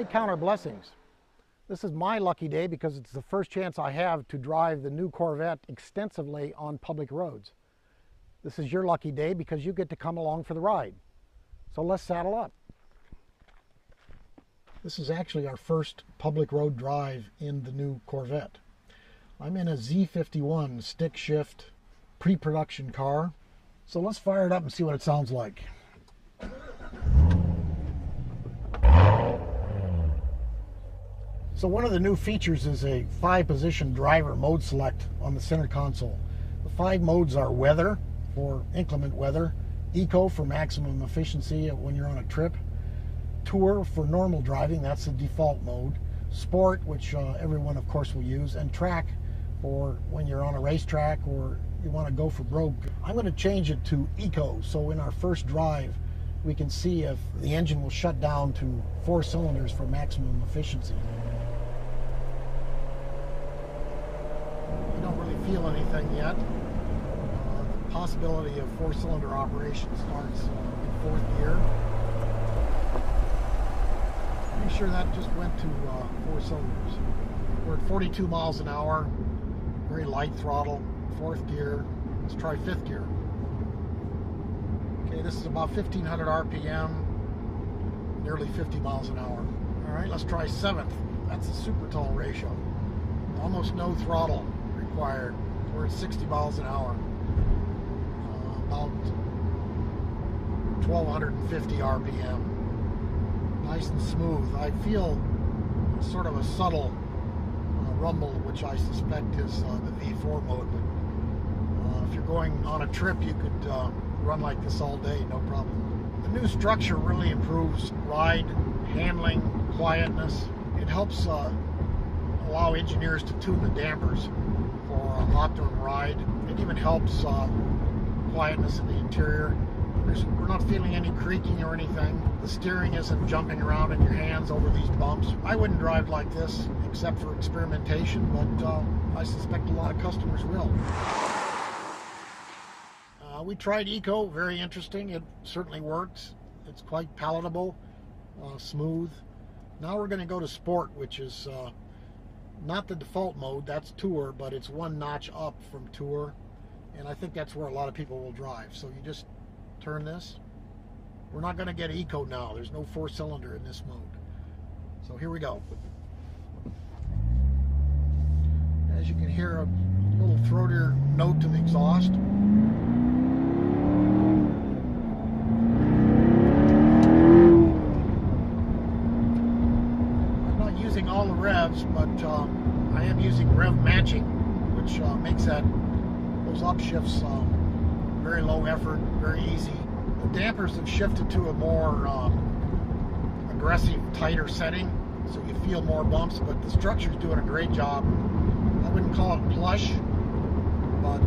count our blessings. This is my lucky day because it's the first chance I have to drive the new Corvette extensively on public roads. This is your lucky day because you get to come along for the ride. So let's saddle up. This is actually our first public road drive in the new Corvette. I'm in a Z51 stick shift pre-production car. So let's fire it up and see what it sounds like. So one of the new features is a 5-position driver mode select on the center console. The 5 modes are weather for inclement weather, eco for maximum efficiency when you're on a trip, tour for normal driving, that's the default mode, sport, which everyone of course will use, and track for when you're on a racetrack or you want to go for broke. I'm going to change it to eco, so in our first drive we can see if the engine will shut down to 4 cylinders for maximum efficiency. You don't really feel anything yet. The possibility of 4-cylinder operation starts in 4th gear. Pretty sure that just went to 4 cylinders. We're at 42 miles an hour, very light throttle, 4th gear. Let's try 5th gear. Okay, this is about 1500 RPM, nearly 50 miles an hour. All right, let's try 7th. That's a super tall ratio. Almost no throttle required. We're at 60 miles an hour. About 1250 RPM. Nice and smooth. I feel sort of a subtle rumble, which I suspect is the V4 mode. But if you're going on a trip, you could run like this all day, no problem. The new structure really improves ride, handling, quietness. It helps allow engineers to tune the dampers for an optimum ride. It even helps quietness in the interior. We're not feeling any creaking or anything. The steering isn't jumping around in your hands over these bumps. I wouldn't drive like this except for experimentation, but I suspect a lot of customers will. We tried eco, very interesting. It certainly works. It's quite palatable, smooth. Now we're going to go to sport, which is not the default mode, that's tour, but it's 1 notch up from tour. And I think that's where a lot of people will drive. So you just turn this. We're not going to get eco now. There's no 4-cylinder in this mode. So here we go. As you can hear, a little throatier note to the exhaust. I'm not using all the revs, but I am using rev matching, which makes those upshifts very low effort, very easy. The dampers have shifted to a more aggressive, tighter setting, so you feel more bumps, but the structure's doing a great job. I wouldn't call it plush, but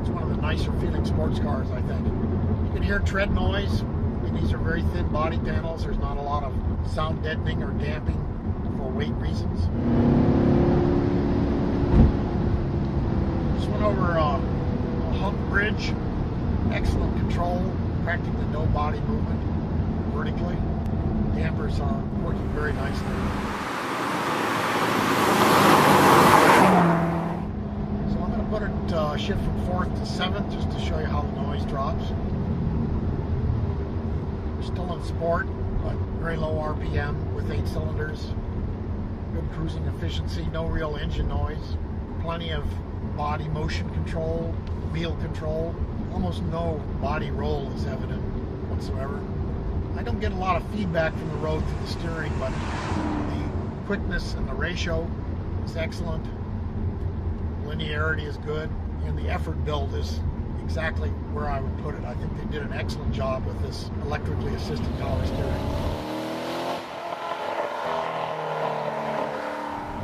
it's one of the nicer feeling sports cars, I think. You can hear tread noise. I mean, these are very thin body panels. There's not a lot of sound deadening or damping for weight reasons. Just went over a hump bridge. Excellent control, practically no body movement vertically. Dampers are working very nicely. So I'm going to put it shift from 4th to 7th just to show you how the noise drops. We're still in sport, but very low RPM with 8 cylinders. Good cruising efficiency, no real engine noise. Plenty of body motion control, wheel control. Almost no body roll is evident whatsoever. I don't get a lot of feedback from the road through the steering, but the quickness and the ratio is excellent. Linearity is good, and the effort build is exactly where I would put it. I think they did an excellent job with this electrically assisted power steering.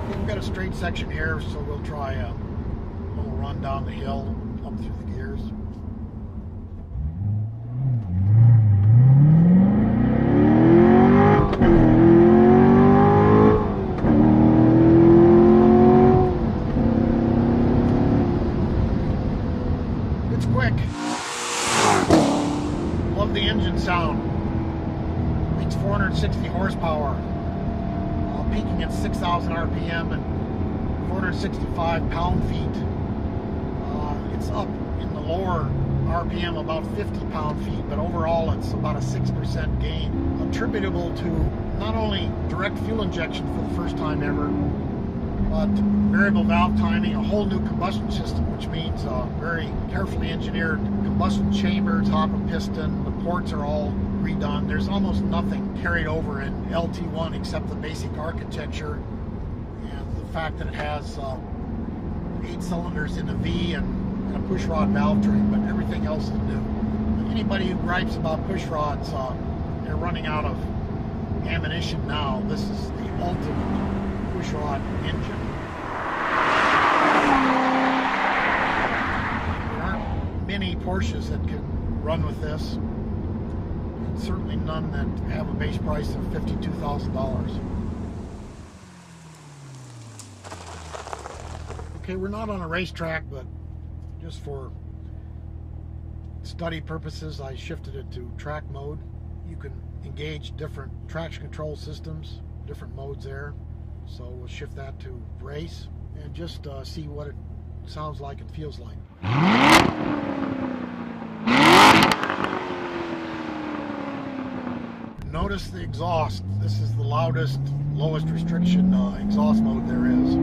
We've got a straight section here, so we'll try a little run down the hill up through the gears. It's quick. Love the engine sound. Makes 460 horsepower. peaking at 6,000 RPM and 465 pound-feet. It's up in the lower RPM about 50 pound-feet, but overall it's about a 6% gain, attributable to not only direct fuel injection for the first time ever, but variable valve timing, a whole new combustion system, which means very carefully engineered combustion chamber, top of piston, the ports are all redone. There's almost nothing carried over in LT1 except the basic architecture and the fact that it has 8 cylinders in a V and a pushrod valve train, but everything else is new. Anybody who gripes about pushrods, they're running out of ammunition now. This is the ultimate pushrod engine. There aren't many Porsches that can run with this, and certainly none that have a base price of $52,000. Okay, we're not on a racetrack, but just for study purposes, I shifted it to track mode. You can engage different traction control systems, different modes there. So we'll shift that to race and just see what it sounds like and feels like. Notice the exhaust. This is the loudest, lowest restriction exhaust mode there is.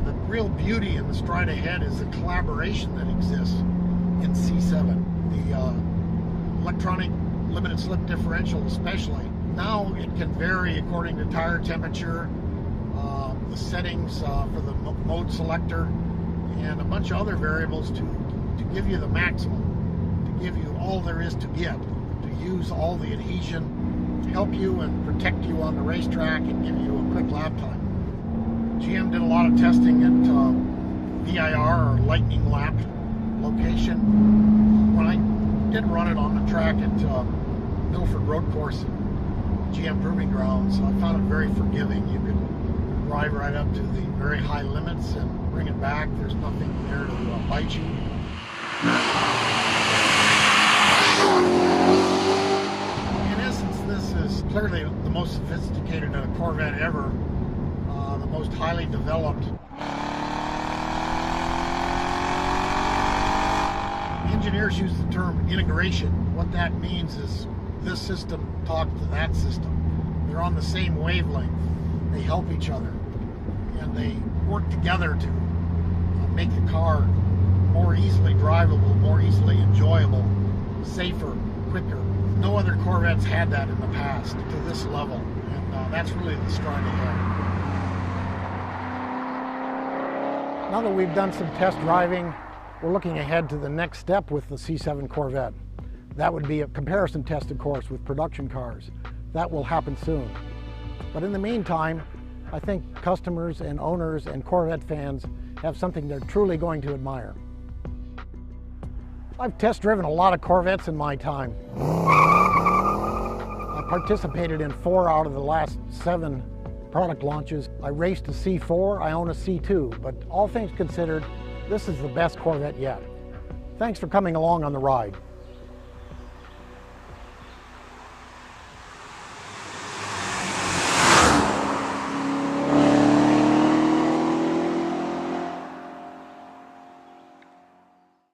The real beauty in the stride ahead is the collaboration that exists in C7. The electronic limited slip differential especially. Now it can vary according to tire temperature, the settings for the mode selector, and a bunch of other variables to give you the maximum, to give you all there is to get, to use all the adhesion, help you and protect you on the racetrack and give you a quick lap time. GM did a lot of testing at VIR, or lightning lap location. When I did run it on the track at Milford Road Course and GM Proving Grounds, I found it very forgiving. You could drive right up to the very high limits and bring it back. There's nothing there to bite you. In essence, this is clearly the most sophisticated Corvette ever. The most highly developed. Engineers use the term integration. What that means is this system talks to that system. They're on the same wavelength. They help each other, and they work together to make the car more easily drivable, more easily enjoyable, safer, quicker. No other Corvettes had that in the past to this level, and that's really the stride ahead. Now that we've done some test driving, we're looking ahead to the next step with the C7 Corvette. That would be a comparison test, of course, with production cars. That will happen soon. But in the meantime, I think customers and owners and Corvette fans have something they're truly going to admire. I've test driven a lot of Corvettes in my time. I participated in 4 out of the last 7 product launches. I raced a C4, I own a C2, but all things considered, this is the best Corvette yet. Thanks for coming along on the ride.